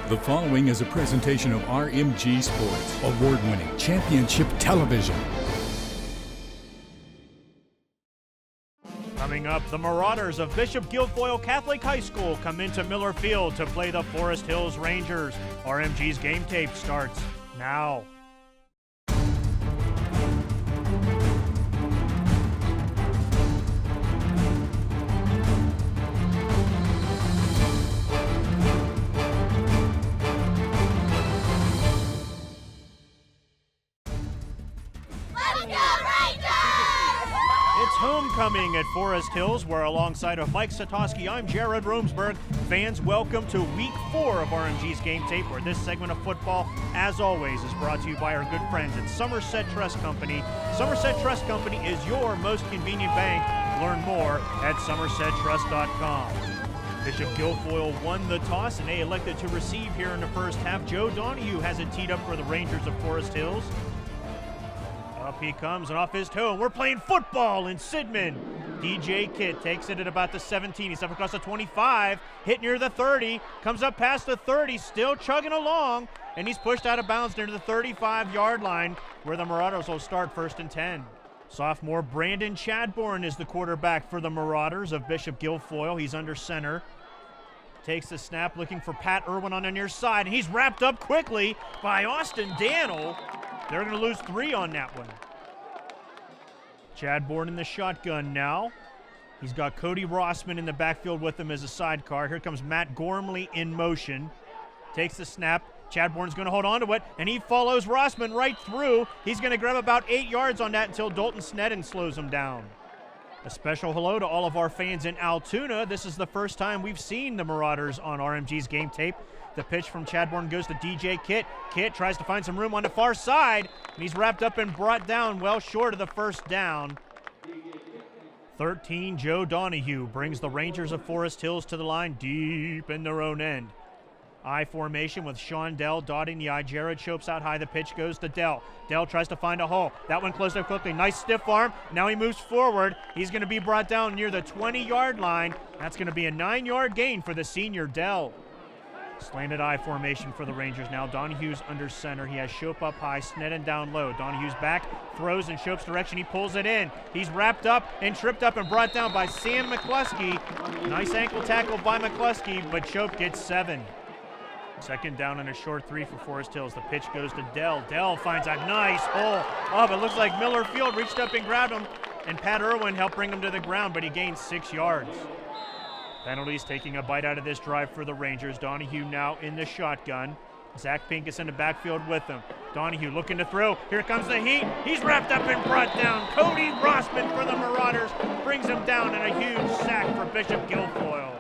The following is a presentation of RMG Sports, award-winning championship television. Coming up, the Marauders of Bishop Guilfoyle Catholic High School come into Miller Field to play the Forest Hills Rangers. RMG's game tape starts now. Homecoming at Forest Hills, where alongside of Mike Satoski, I'm Jared Romsberg. Fans, welcome to Week 4 of RMG's Game Tape, where this segment of football, as always, is brought to you by our good friends at Somerset Trust Company. Somerset Trust Company is your most convenient bank. Learn more at somersettrust.com. Bishop Guilfoyle won the toss, and they elected to receive here in the first half. Joe Donahue has it teed up for the Rangers of Forest Hills. Up he comes and off his toe. We're playing football in Sidman. DJ Kitt takes it at about the 17. He's up across the 25, hit near the 30, comes up past the 30, still chugging along, and he's pushed out of bounds near the 35-yard line, where the Marauders will start 1st and 10. Sophomore Brandon Chadbourne is the quarterback for the Marauders of Bishop Guilfoyle. He's under center. Takes the snap, looking for Pat Irwin on the near side, and he's wrapped up quickly by Austin Daniel. They're going to lose 3 on that one. Chadbourne in the shotgun now. He's got Cody Rossman in the backfield with him as a sidecar. Here comes Matt Gormley in motion. Takes the snap. Chadbourne's going to hold on to it, and he follows Rossman right through. He's going to grab about 8 yards on that until Dalton Sneddon slows him down. A special hello to all of our fans in Altoona. This is the first time we've seen the Marauders on RMG's Game Tape. The pitch from Chadbourne goes to DJ Kitt. Kitt tries to find some room on the far side, and he's wrapped up and brought down well short of the first down. 13, Joe Donahue brings the Rangers of Forest Hills to the line deep in their own end. I formation with Sean Dell dotting the I. Jared Chopes out high. The pitch goes to Dell. Dell tries to find a hole. That one closed up quickly. Nice stiff arm. Now he moves forward. He's going to be brought down near the 20-yard line. That's going to be a 9-yard gain for the senior Dell. Slanted I formation for the Rangers now. Donahue's under center. He has Shope up high, Sneddon down low. Donahue's back, throws in Shope's direction. He pulls it in. He's wrapped up and tripped up and brought down by Sam McCluskey. Nice ankle tackle by McCluskey, but Shope gets 7. 2nd down and a short 3 for Forest Hills. The pitch goes to Dell. Dell finds a nice hole. Oh, but it looks like Miller Field reached up and grabbed him, and Pat Irwin helped bring him to the ground, but he gains 6 yards. Penalties taking a bite out of this drive for the Rangers. Donahue now in the shotgun. Zach Pincus in the backfield with him. Donahue looking to throw. Here comes the heat. He's wrapped up and brought down. Cody Rossman for the Marauders brings him down in a huge sack for Bishop Guilfoyle.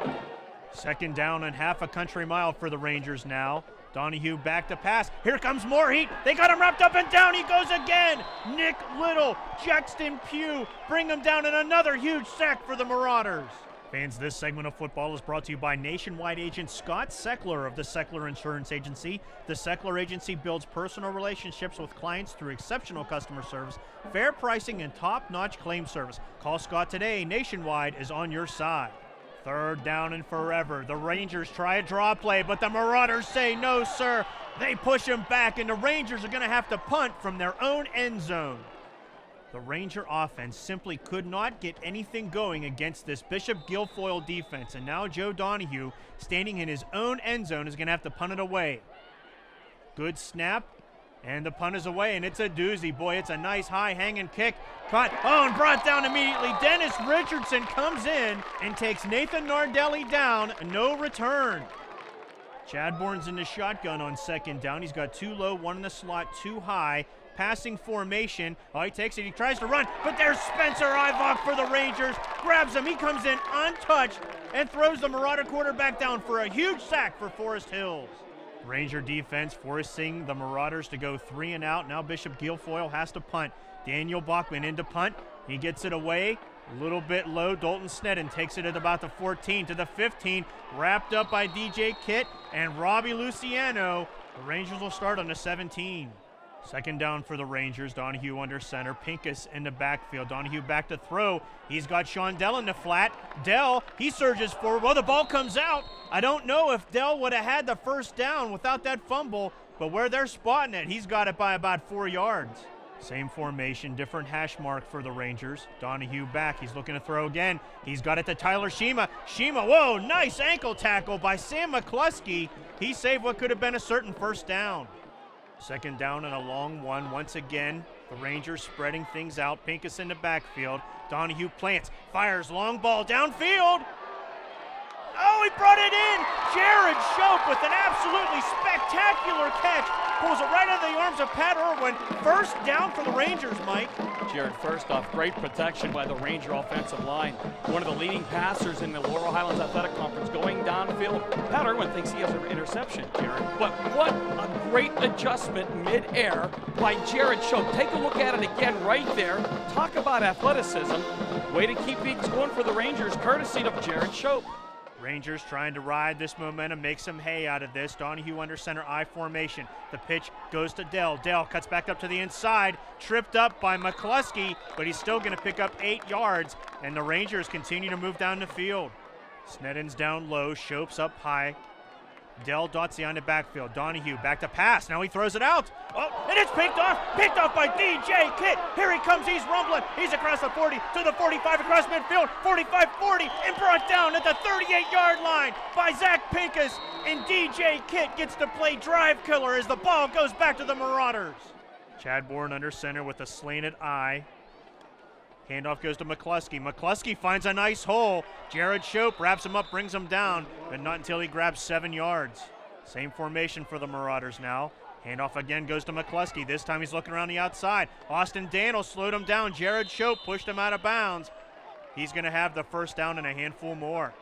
2nd down and half a country mile for the Rangers now. Donahue back to pass. Here comes more heat. They got him wrapped up and down. He goes again. Nick Little, Jackson Pugh bring him down in another huge sack for the Marauders. Fans, this segment of football is brought to you by nationwide agent Scott Seckler of the Seckler Insurance Agency. The Seckler Agency builds personal relationships with clients through exceptional customer service, fair pricing, and top-notch claim service. Call Scott today. Nationwide is on your side. 3rd down and forever. The Rangers try a draw play, but the Marauders say no, sir. They push him back, and the Rangers are going to have to punt from their own end zone. The Ranger offense simply could not get anything going against this Bishop Guilfoyle defense, and now Joe Donahue, standing in his own end zone, is going to have to punt it away. Good snap, and the punt is away, and it's a doozy. Boy, it's a nice high hanging kick. Caught, and brought down immediately. Dennis Richardson comes in and takes Nathan Nardelli down. No return. Chadbourne's in the shotgun on 2nd down. He's got 2 low, 1 in the slot, 2 high. Passing formation. Oh, he takes it. He tries to run, but there's Spencer Ivok for the Rangers. Grabs him. He comes in untouched and throws the Marauder quarterback down for a huge sack for Forest Hills. Ranger defense forcing the Marauders to go 3 and out. Now Bishop Guilfoyle has to punt. Daniel Bachman into punt. He gets it away. A little bit low. Dalton Sneddon takes it at about the 14 to the 15. Wrapped up by DJ Kitt and Robbie Luciano. The Rangers will start on the 17. Second down for the Rangers. Donahue under center. Pincus in the backfield. Donahue back to throw. He's got Sean Dell in the flat. Dell, he surges forward. Well, the ball comes out. I don't know if Dell would have had the first down without that fumble, but where they're spotting it, he's got it by about 4 yards. Same formation, different hash mark for the Rangers. Donahue back. He's looking to throw again. He's got it to Tyler Shima. Shima, whoa, nice ankle tackle by Sam McCluskey. He saved what could have been a certain first down. Second down and a long one. Once again, the Rangers spreading things out. Pincus in the backfield. Donahue plants, fires, long ball downfield. Oh, he brought it in. Jared Shope with an absolutely spectacular catch. Pulls it right out of the arms of Pat Irwin. First down for the Rangers, Mike. Jared, first off, great protection by the Ranger offensive line. One of the leading passers in the Laurel Highlands Athletic Conference going downfield. Pat Irwin thinks he has an interception, Jared. But what a great adjustment mid-air by Jared Shope. Take a look at it again right there. Talk about athleticism. Way to keep things going for the Rangers, courtesy of Jared Shope. Rangers trying to ride this momentum, make some hay out of this. Donahue under center, I formation. The pitch goes to Dell. Dell cuts back up to the inside, tripped up by McCluskey, but he's still going to pick up 8 yards, and the Rangers continue to move down the field. Snedden's down low, Shope's up high. Dell dots the on the backfield. Donahue back to pass. Now he throws it out. Oh, and it's picked off by DJ Kitt. Here he comes. He's rumbling. He's across the 40 to the 45 across midfield. 45-40 and brought down at the 38-yard line by Zach Pincus. And DJ Kitt gets to play drive killer as the ball goes back to the Marauders. Chadbourne under center with a slanted eye. Handoff goes to McCluskey. McCluskey finds a nice hole. Jared Shope wraps him up, brings him down, but not until he grabs 7 yards. Same formation for the Marauders now. Handoff again goes to McCluskey. This time he's looking around the outside. Austin Daniel slowed him down. Jared Shope pushed him out of bounds. He's going to have the first down and a handful more.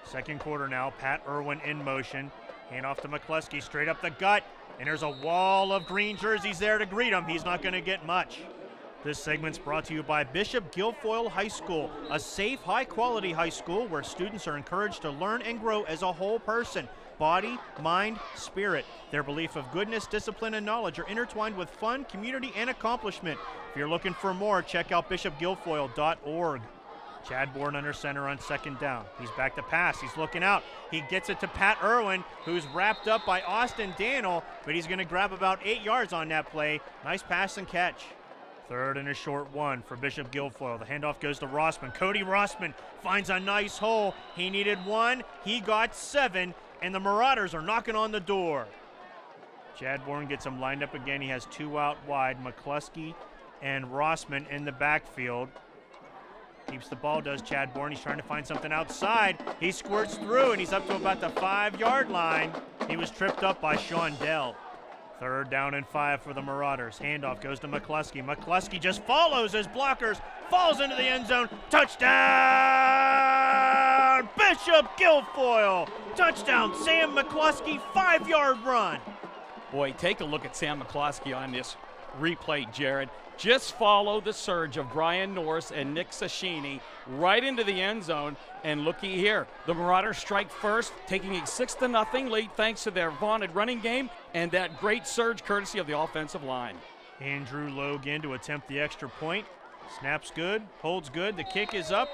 Second quarter now. Pat Irwin in motion. Handoff to McCluskey, straight up the gut. And there's a wall of green jerseys there to greet him. He's not going to get much. This segment's brought to you by Bishop Guilfoyle High School, a safe, high-quality high school where students are encouraged to learn and grow as a whole person. Body, mind, spirit. Their belief of goodness, discipline, and knowledge are intertwined with fun, community, and accomplishment. If you're looking for more, check out bishopguilfoyle.org. Chadbourne under center on second down. He's back to pass. He's looking out. He gets it to Pat Irwin, who's wrapped up by Austin Daniel, but he's going to grab about 8 yards on that play. Nice pass and catch. Third and a short one for Bishop Guilfoyle. The handoff goes to Rossman. Cody Rossman finds a nice hole. He needed 1. He got 7, and the Marauders are knocking on the door. Chadbourne gets him lined up again. He has 2 out wide. McCluskey and Rossman in the backfield. Keeps the ball, does Chadbourne. He's trying to find something outside. He squirts through, and he's up to about the 5-yard line. He was tripped up by Sean Dell. Third down and 5 for the Marauders. Handoff goes to McCluskey. McCluskey just follows his blockers, falls into the end zone. Touchdown! Bishop Guilfoyle! Touchdown, Sam McCluskey, 5-yard run. Boy, take a look at Sam McCluskey on this replay, Jared. Just follow the surge of Brian Norris and Nick Sashini right into the end zone. And looky here, the Marauders strike first, taking a 6-0 lead thanks to their vaunted running game and that great surge courtesy of the offensive line. Andrew Logan to attempt the extra point. Snaps good, holds good, the kick is up,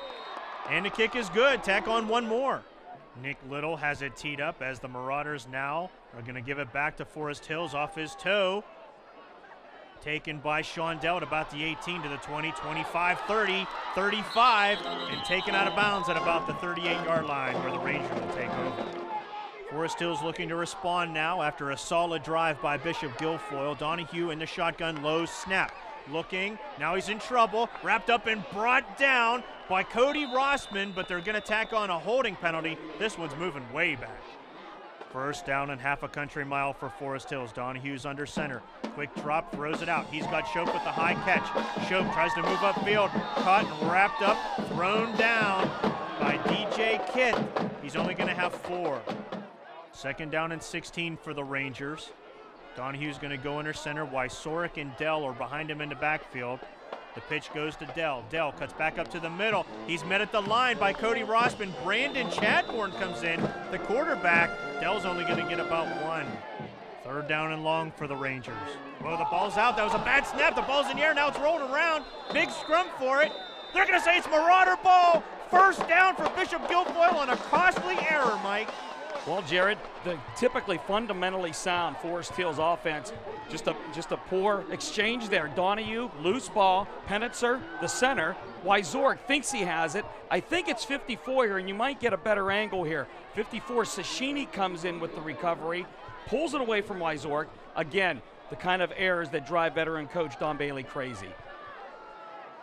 and the kick is good. Tack on one more. Nick Little has it teed up as the Marauders now are going to give it back to Forest Hills off his toe. Taken by Sean Dell at about the 18 to the 20, 25, 30, 35, and taken out of bounds at about the 38-yard line where the Rangers will take over. Forest Hills looking to respond now after a solid drive by Bishop Guilfoyle. Donahue in the shotgun, low snap. Looking, now he's in trouble, wrapped up and brought down by Cody Rossman, but they're going to tack on a holding penalty. This one's moving way back. First down and half a country mile for Forest Hills. Donahue's under center. Quick drop, throws it out. He's got Shope with the high catch. Shope tries to move upfield. Caught and wrapped up, thrown down by DJ Kitt. He's only going to have 4. Second down and 16 for the Rangers. Donahue's going to go under center. Wysoric and Dell are behind him in the backfield. The pitch goes to Dell. Dell cuts back up to the middle. He's met at the line by Cody Rossman. Brandon Chadbourne comes in, the quarterback. Dell's only going to get about 1. Third down and long for the Rangers. Whoa, the ball's out. That was a bad snap. The ball's in the air. Now it's rolling around. Big scrum for it. They're going to say it's Marauder ball. First down for Bishop Guilfoyle on a costly error, Mike. Well, Jared, the typically fundamentally sound Forest Hills offense, just a poor exchange there. Donahue, loose ball, Penitzer, the center. Wyzork thinks he has it. I think it's 54 here, and you might get a better angle here. 54, Sashini comes in with the recovery, pulls it away from Wyzork. Again, the kind of errors that drive veteran coach Don Bailey crazy.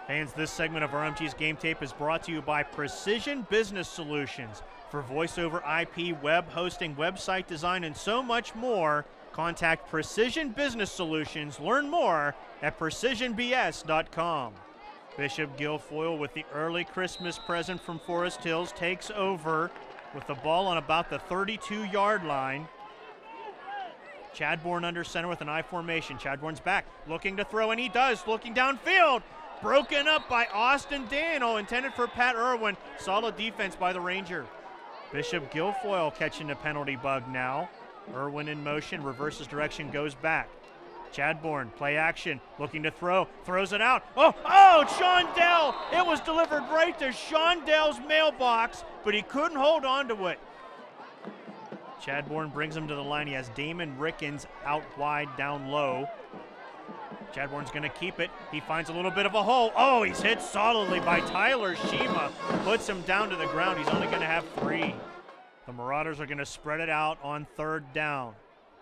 Fans, this segment of RMG's Game Tape is brought to you by Precision Business Solutions. For voice over IP, web hosting, website design, and so much more, contact Precision Business Solutions. Learn more at precisionbs.com. Bishop Guilfoyle, with the early Christmas present from Forest Hills, takes over with the ball on about the 32-yard line. Chadbourne under center with an I formation. Chadbourne's back, looking to throw, and he does, looking downfield. Broken up by Austin Daniel, intended for Pat Irwin. Solid defense by the Ranger. Bishop Guilfoyle catching the penalty bug now. Irwin in motion, reverses direction, goes back. Chadbourne, play action, looking to throw, throws it out. Oh, Shondell! It was delivered right to Shondell's mailbox, but he couldn't hold on to it. Chadbourne brings him to the line. He has Damon Rickens out wide, down low. Chadbourne's going to keep it. He finds a little bit of a hole. Oh, he's hit solidly by Tyler Shima. Puts him down to the ground. He's only going to have 3. The Marauders are going to spread it out on third down.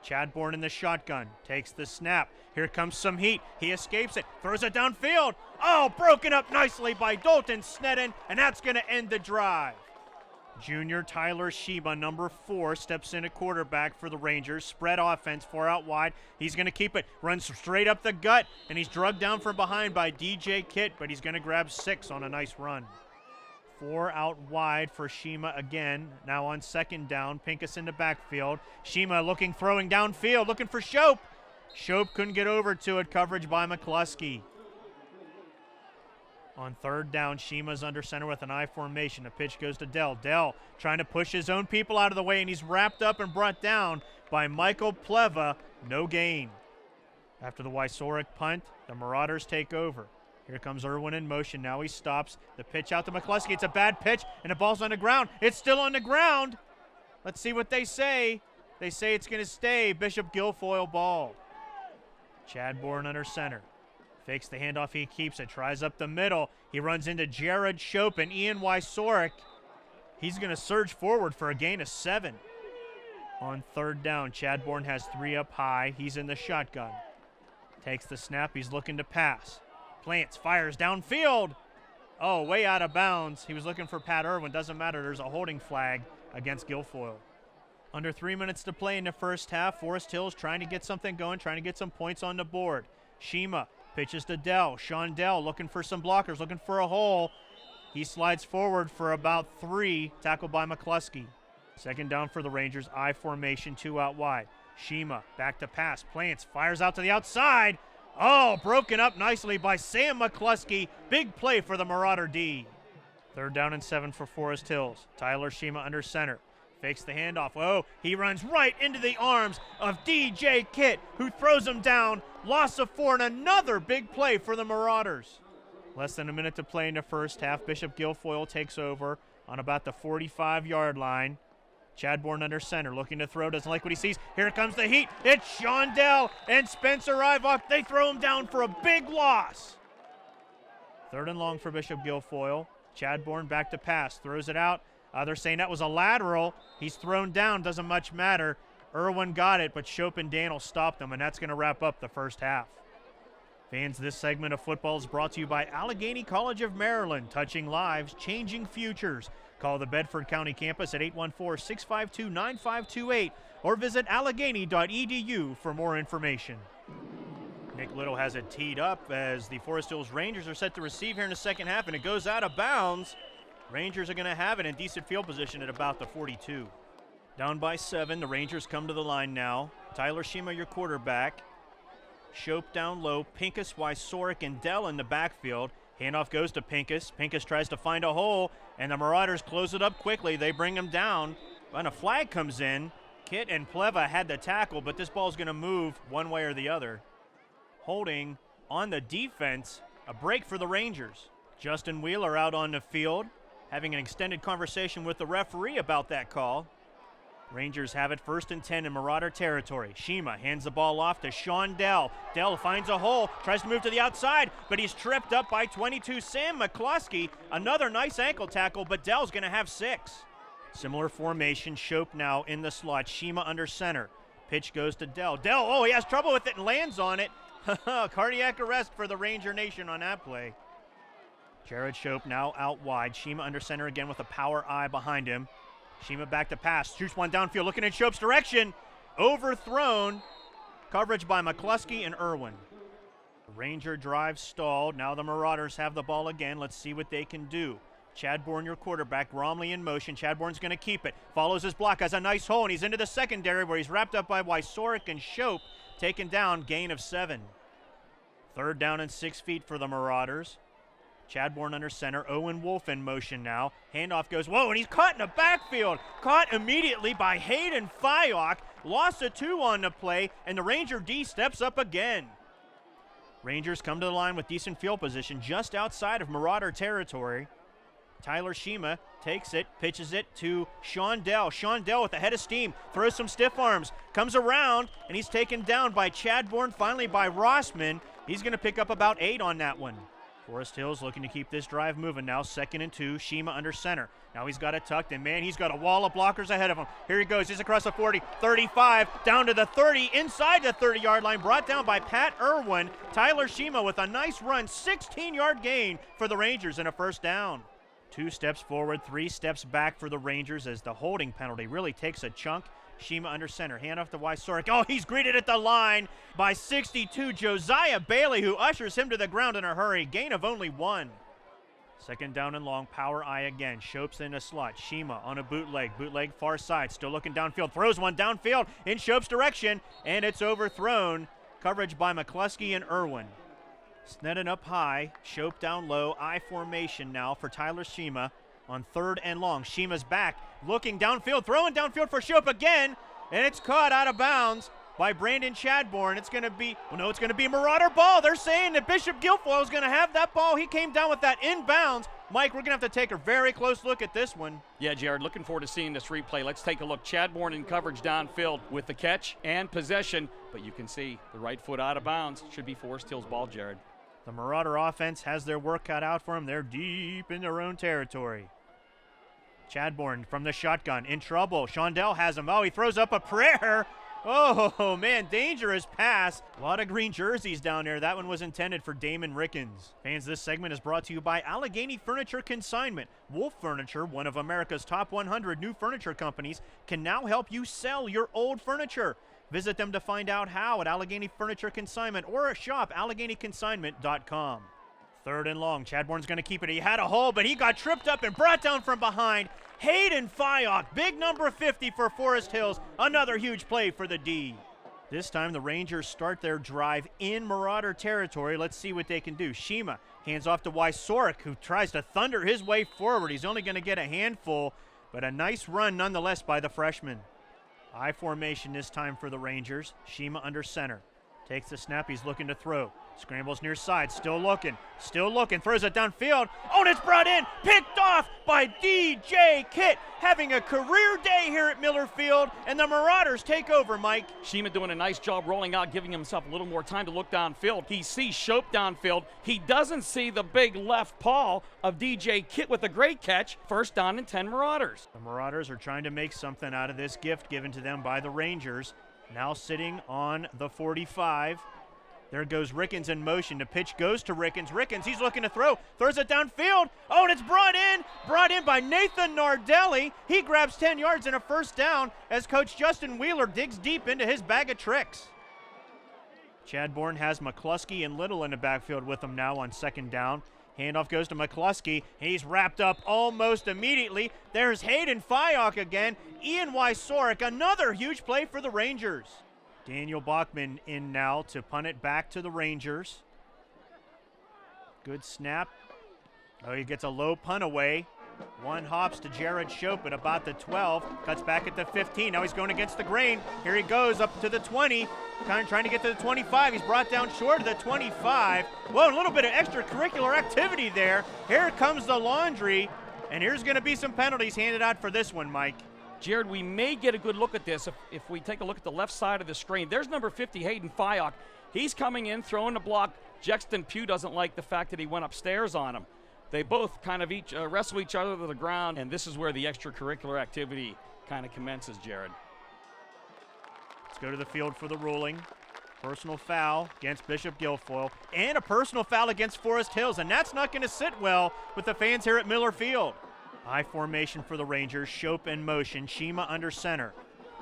Chadbourne in the shotgun. Takes the snap. Here comes some heat. He escapes it. Throws it downfield. Oh, broken up nicely by Dalton Sneddon, and that's going to end the drive. Junior Tyler Sheba, number 4, steps in at quarterback for the Rangers. Spread offense, 4 out wide. He's going to keep it. Runs straight up the gut, and he's drugged down from behind by DJ Kitt, but he's going to grab 6 on a nice run. 4 out wide for Shima again. Now on second down, Pincus in the backfield. Shima looking, throwing downfield, looking for Shope. Shope couldn't get over to it. Coverage by McCluskey. On third down, Shima's under center with an I formation. The pitch goes to Dell. Dell trying to push his own people out of the way, and he's wrapped up and brought down by Michael Pleva. No gain. After the Wysorek punt, the Marauders take over. Here comes Irwin in motion. Now he stops. The pitch out to McCluskey. It's a bad pitch, and the ball's on the ground. It's still on the ground. Let's see what they say. They say it's going to stay. Bishop Guilfoyle ball. Chadbourne under center. Fakes the handoff, he keeps it, tries up the middle. He runs into Jared Shope and Ian Wysorek. He's going to surge forward for a gain of 7. On third down, Chadbourne has 3 up high. He's in the shotgun. Takes the snap, he's looking to pass. Plants, fires downfield. Oh, way out of bounds. He was looking for Pat Irwin. Doesn't matter, there's a holding flag against Guilfoyle. Under 3 minutes to play in the first half. Forest Hills trying to get something going, trying to get some points on the board. Shima pitches to Dell. Sean Dell looking for some blockers, looking for a hole. He slides forward for about 3, tackled by McCluskey. Second down for the Rangers, I formation, 2 out wide. Shima back to pass. Plants, fires out to the outside. Oh, broken up nicely by Sam McCluskey. Big play for the Marauder D. Third down and 7 for Forest Hills. Tyler Shima under center. Fakes the handoff. Oh, he runs right into the arms of DJ Kitt, who throws him down. Loss of 4 and another big play for the Marauders. Less than a minute to play in the first half. Bishop Guilfoyle takes over on about the 45-yard line. Chadbourne under center, looking to throw, doesn't like what he sees. Here comes the heat. It's Shondell and Spencer Ivok. They throw him down for a big loss. Third and long for Bishop Guilfoyle. Chadbourne back to pass, throws it out. They're saying that was a lateral. He's thrown down, doesn't much matter. Irwin got it, but Shope and Daniel stopped him, and that's going to wrap up the first half. Fans, this segment of football is brought to you by Allegheny College of Maryland, touching lives, changing futures. Call the Bedford County campus at 814-652-9528 or visit allegheny.edu for more information. Nick Little has it teed up as the Forest Hills Rangers are set to receive here in the second half, and it goes out of bounds. Rangers are going to have it in decent field position at about the 42. Down by 7, the Rangers come to the line now. Tyler Shima, your quarterback. Shope down low, Pincus, Wysorek, and Dell in the backfield. Handoff goes to Pincus. Pincus tries to find a hole, and the Marauders close it up quickly. They bring him down, and a flag comes in. Kitt and Pleva had the tackle, but this ball's going to move one way or the other. Holding on the defense, a break for the Rangers. Justin Wheeler out on the field, having an extended conversation with the referee about that call. Rangers have it 1st and 10 in Marauder territory. Shima hands the ball off to Sean Dell. Dell finds a hole, tries to move to the outside, but he's tripped up by 22 Sam McCluskey. Another nice ankle tackle, but Dell's going to have 6. Similar formation, Shope now in the slot. Shima under center. Pitch goes to Dell. Dell, oh, he has trouble with it and lands on it. Cardiac arrest for the Ranger Nation on that play. Jared Shope now out wide. Shima under center again with a power eye behind him. Shima back to pass, shoots one downfield, looking in Shope's direction. Overthrown. Coverage by McCluskey and Irwin. Ranger drive stalled. Now the Marauders have the ball again. Let's see what they can do. Chad Bourne, your quarterback. Bromley in motion. Chad Bourne's going to keep it. Follows his block, has a nice hole, and he's into the secondary where he's wrapped up by Wysorek and Shope. Taken down, gain of 7. 3rd down and 6 feet for the Marauders. Chad Bourne under center. Owen Wolf in motion now. Handoff goes, whoa, and he's caught in the backfield. Caught immediately by Hayden Fyock. Lost a 2 on the play, and the Ranger D steps up again. Rangers come to the line with decent field position just outside of Marauder territory. Tyler Shima takes it, pitches it to Sean Dell. Sean Dell with a head of steam, throws some stiff arms, comes around, and he's taken down by Chad Bourne, finally by Rossman. He's going to pick up about 8 on that one. Forest Hills looking to keep this drive moving now. 2nd and 2, Shima under center. Now he's got it tucked, and man, he's got a wall of blockers ahead of him. Here he goes, he's across the 40, 35, down to the 30, inside the 30-yard line, brought down by Pat Irwin. Tyler Shima with a nice run, 16-yard gain for the Rangers and a 1st down. 2 steps forward, 3 steps back for the Rangers as the holding penalty really takes a chunk. Shima under center, handoff to Wysorek. Oh, he's greeted at the line by 62, Josiah Bailey, who ushers him to the ground in a hurry. Gain of only 1. 2nd down and long, power eye again. Shope's in a slot. Shima on a bootleg far side, still looking downfield. Throws one downfield in Shope's direction, and it's overthrown. Coverage by McCluskey and Irwin. Sneddon up high, Shope down low, I formation now for Tyler Shima on 3rd and long. Shima's back, looking downfield, throwing downfield for Shope again, and it's caught out of bounds by Brandon Chadbourne. It's going to be, it's going to be a Marauder ball. They're saying that Bishop Guilfoyle is going to have that ball. He came down with that inbounds. Mike, we're going to have to take a very close look at this one. Yeah, Jared, looking forward to seeing this replay. Let's take a look. Chadbourne in coverage downfield with the catch and possession, but you can see the right foot out of bounds. Should be Forest Hills ball, Jared. The Marauder offense has their work cut out for them. They're deep in their own territory. Chadbourne from the shotgun, in trouble. Shondell has him. Oh, he throws up a prayer. Oh, man, dangerous pass. A lot of green jerseys down there. That one was intended for Damon Rickens. Fans, this segment is brought to you by Allegheny Furniture Consignment. Wolf Furniture, one of America's top 100 new furniture companies, can now help you sell your old furniture. Visit them to find out how at Allegheny Furniture Consignment or shop AlleghenyConsignment.com. 3rd and long. Chadbourne's going to keep it. He had a hole, but he got tripped up and brought down from behind. Hayden Fyock, big number 50 for Forest Hills. Another huge play for the D. This time the Rangers start their drive in Marauder territory. Let's see what they can do. Shima hands off to Wysorek, who tries to thunder his way forward. He's only going to get a handful, but a nice run nonetheless by the freshman. I formation this time for the Rangers. Shima under center. Takes the snap, he's looking to throw. Scrambles near side, still looking, throws it downfield. Oh, and it's brought in, picked off by DJ Kitt, having a career day here at Miller Field, and the Marauders take over, Mike. Shima doing a nice job rolling out, giving himself a little more time to look downfield. He sees Shope downfield. He doesn't see the big left paw of DJ Kitt with a great catch. 1st down and 10 Marauders. The Marauders are trying to make something out of this gift given to them by the Rangers. Now sitting on the 45. There goes Rickens in motion. The pitch goes to Rickens. Rickens, he's looking to throw. Throws it downfield. Oh, and it's brought in by Nathan Nardelli. He grabs 10 yards and a 1st down as Coach Justin Wheeler digs deep into his bag of tricks. Chadbourne has McCluskey and Little in the backfield with him now on 2nd down. Handoff goes to McCluskey. He's wrapped up almost immediately. There's Hayden Fyock again. Ian Wysorek, another huge play for the Rangers. Daniel Bachman in now to punt it back to the Rangers. Good snap. Oh, he gets a low punt away. One hops to Jared Shope at about the 12, cuts back at the 15. Now he's going against the grain. Here he goes up to the 20, kind of trying to get to the 25. He's brought down short of the 25. Whoa, a little bit of extracurricular activity there. Here comes the laundry, and here's going to be some penalties handed out for this one, Mike. Jared, we may get a good look at this if we take a look at the left side of the screen. There's number 50, Hayden Fyock. He's coming in, throwing the block. Jexton Pugh doesn't like the fact that he went upstairs on him. They both kind of wrestle each other to the ground, and this is where the extracurricular activity kind of commences, Jared. Let's go to the field for the ruling. Personal foul against Bishop Guilfoyle, and a personal foul against Forest Hills, and that's not going to sit well with the fans here at Miller Field. I formation for the Rangers. Shope in motion. Shima under center.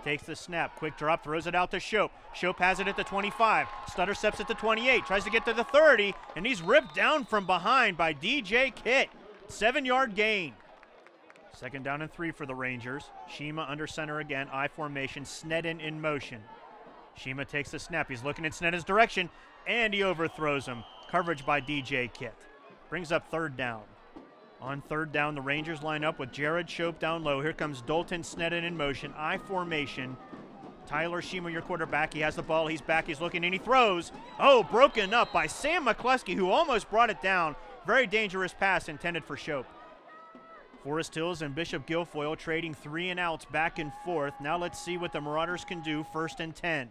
Takes the snap. Quick drop. Throws it out to Shope. Shope has it at the 25. Stutter steps at the 28. Tries to get to the 30. And he's ripped down from behind by DJ Kitt. 7-yard gain. Second down and 3 for the Rangers. Shima under center again. I formation. Sneddon in motion. Shima takes the snap. He's looking in Sneddon's direction. And he overthrows him. Coverage by DJ Kitt. Brings up third down. On third down, the Rangers line up with Jared Shope down low. Here comes Dalton Sneddon in motion. I formation. Tyler Shima, your quarterback. He has the ball. He's back. He's looking, and he throws. Oh, broken up by Sam McCluskey, who almost brought it down. Very dangerous pass intended for Shope. Forest Hills and Bishop Guilfoyle trading 3 and outs back and forth. Now let's see what the Marauders can do. 1st and 10.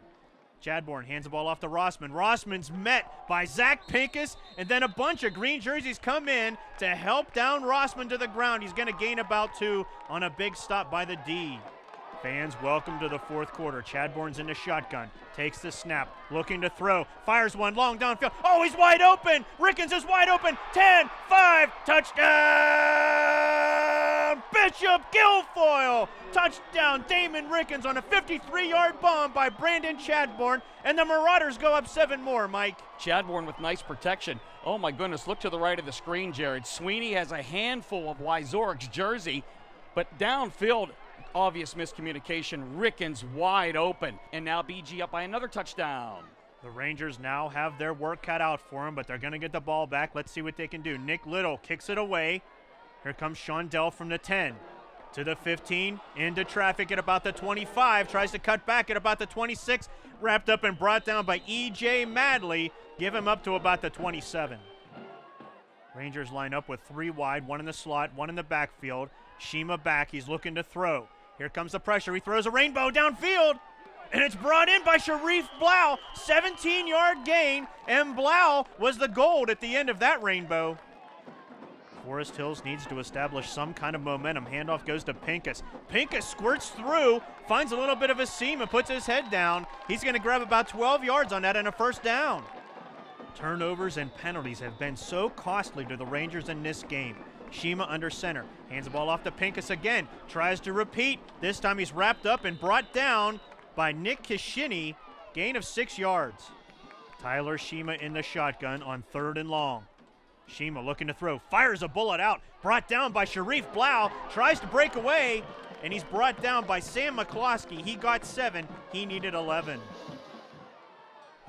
Chadbourne hands the ball off to Rossman. Rossman's met by Zach Pincus, and then a bunch of green jerseys come in to help down Rossman to the ground. He's going to gain about 2 on a big stop by the D. Fans, welcome to the fourth quarter. Chadbourne's in the shotgun, takes the snap, looking to throw, fires one long downfield. Oh, he's wide open! Rickens is wide open! 10, 5, touchdown! Bishop Guilfoyle! Touchdown, Damon Rickens on a 53-yard bomb by Brandon Chadbourne, and the Marauders go up 7 more, Mike. Chadbourne with nice protection. Oh my goodness, look to the right of the screen, Jared. Sweeney has a handful of Wyzorik's jersey, but downfield, obvious miscommunication. Rickens wide open, and now BG up by another touchdown. The Rangers now have their work cut out for them, but they're going to get the ball back. Let's see what they can do. Nick Little kicks it away. Here comes Sean Dell from the 10 to the 15, into traffic at about the 25, tries to cut back at about the 26, wrapped up and brought down by E.J. Madley. Give him up to about the 27. Rangers line up with 3 wide, 1 in the slot, 1 in the backfield. Shima back, he's looking to throw. Here comes the pressure, he throws a rainbow downfield, and it's brought in by Sharif Blau. 17-yard gain, and Blau was the gold at the end of that rainbow. Forest Hills needs to establish some kind of momentum. Handoff goes to Pincus. Pincus squirts through, finds a little bit of a seam and puts his head down. He's going to grab about 12 yards on that and a first down. Turnovers and penalties have been so costly to the Rangers in this game. Shima under center, hands the ball off to Pincus again, tries to repeat. This time he's wrapped up and brought down by Nick Kishini. Gain of 6 yards. Tyler Shima in the shotgun on 3rd and long. Shima looking to throw, fires a bullet out, brought down by Sharif Blau, tries to break away, and he's brought down by Sam McCloskey. He got 7, he needed 11.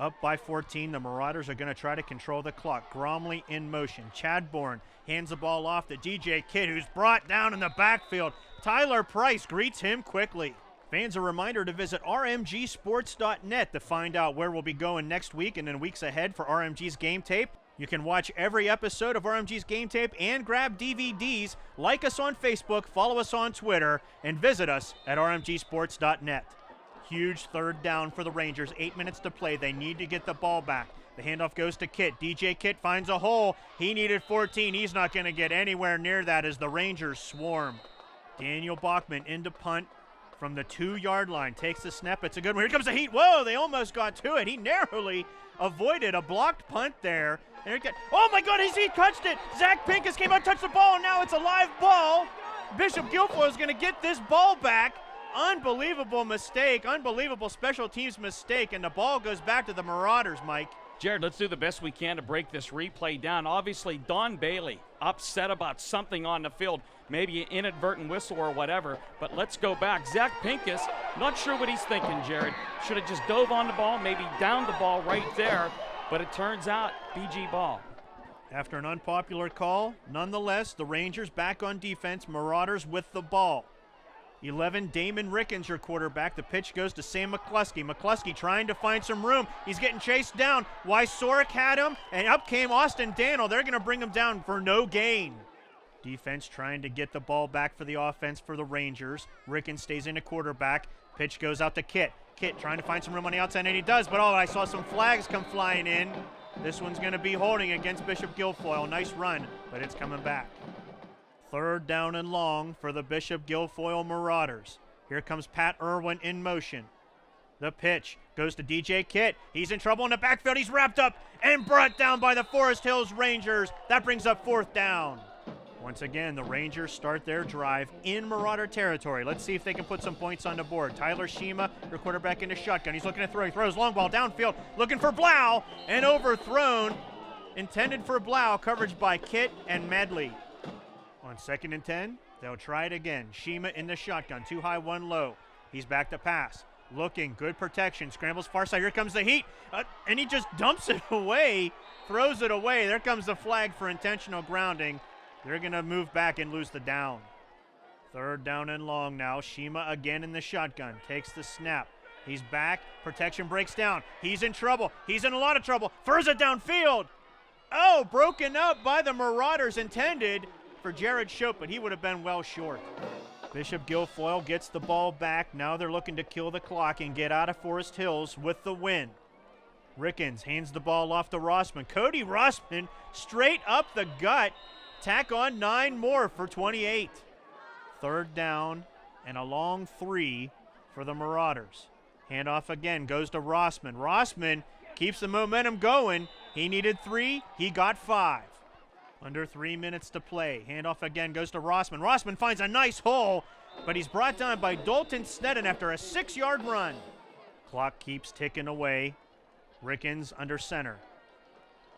Up by 14, the Marauders are going to try to control the clock. Gromley in motion. Chadbourne hands the ball off to DJ Kidd, who's brought down in the backfield. Tyler Price greets him quickly. Fans, a reminder to visit rmgsports.net to find out where we'll be going next week and in weeks ahead for RMG's Game Tape. You can watch every episode of RMG's Game Tape and grab DVDs. Like us on Facebook, follow us on Twitter, and visit us at rmgsports.net. Huge 3rd down for the Rangers. 8 minutes to play. They need to get the ball back. The handoff goes to Kitt. DJ Kitt finds a hole. He needed 14. He's not going to get anywhere near that as the Rangers swarm. Daniel Bachman into punt from the 2-yard line. Takes the snap. It's a good one. Here comes the heat. Whoa, they almost got to it. He narrowly avoided a blocked punt there. Oh my God, he touched it. Zach Pincus came out, touched the ball, and now it's a live ball. Bishop Guilfoyle is going to get this ball back. Unbelievable mistake, unbelievable special teams mistake, and the ball goes back to the Marauders, Mike. Jared, let's do the best we can to break this replay down. Obviously, Don Bailey upset about something on the field, maybe an inadvertent whistle or whatever, but let's go back. Zach Pincus, not sure what he's thinking, Jared. Should have just dove on the ball, maybe down the ball right there, but it turns out BG ball. After an unpopular call, nonetheless, the Rangers back on defense, Marauders with the ball. 11, Damon Rickens, your quarterback. The pitch goes to Sam McCluskey. McCluskey trying to find some room. He's getting chased down. Wysorek had him, and up came Austin Daniel. They're going to bring him down for no gain. Defense trying to get the ball back for the offense for the Rangers. Rickens stays in a quarterback. Pitch goes out to Kit. Kit trying to find some room on the outside, and he does, but I saw some flags come flying in. This one's going to be holding against Bishop Guilfoyle. Nice run, but it's coming back. 3rd down and long for the Bishop Guilfoyle Marauders. Here comes Pat Irwin in motion. The pitch goes to DJ Kit. He's in trouble in the backfield. He's wrapped up and brought down by the Forest Hills Rangers. That brings up 4th down. Once again, the Rangers start their drive in Marauder territory. Let's see if they can put some points on the board. Tyler Shima, your quarterback in the shotgun. He's looking to throw. He throws long ball downfield, looking for Blau, and overthrown. Intended for Blau, coverage by Kit and Medley. On 2nd and 10, they'll try it again. Shima in the shotgun, 2 high, 1 low. He's back to pass. Looking, good protection, scrambles far side. Here comes the heat, and he just dumps it away, throws it away. There comes the flag for intentional grounding. They're going to move back and lose the down. 3rd down and long now. Shima again in the shotgun. Takes the snap. He's back. Protection breaks down. He's in trouble. He's in a lot of trouble. Throws it downfield. Oh, broken up by the Marauders. Intended for Jared Shope, but he would have been well short. Bishop Guilfoyle gets the ball back. Now they're looking to kill the clock and get out of Forest Hills with the win. Rickens hands the ball off to Rossman. Cody Rossman straight up the gut. Tack on 9 more for 28. 3rd down and a long 3 for the Marauders. Handoff again goes to Rossman. Rossman keeps the momentum going. He needed 3. He got 5. Under 3 minutes to play. Handoff again goes to Rossman. Rossman finds a nice hole, but he's brought down by Dalton Sneddon after a 6-yard run. Clock keeps ticking away. Rickens under center.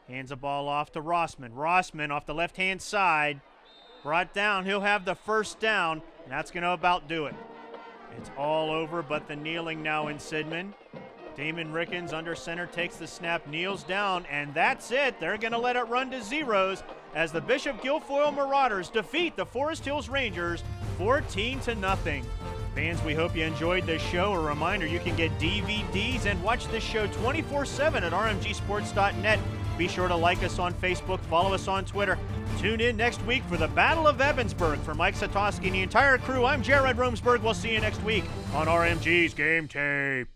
Hands the ball off to Rossman. Rossman off the left-hand side. Brought down. He'll have the 1st down, and that's going to about do it. It's all over but the kneeling now in Sidman. Damon Rickens under center takes the snap, kneels down, and that's it. They're going to let it run to zeros as the Bishop Guilfoyle Marauders defeat the Forest Hills Rangers 14-0. Fans, we hope you enjoyed this show. A reminder, you can get DVDs and watch this show 24/7 at rmgsports.net. Be sure to like us on Facebook, follow us on Twitter. Tune in next week for the Battle of Evansburg. For Mike Satoski and the entire crew, I'm Jared Romsberg. We'll see you next week on RMG's Game Tape.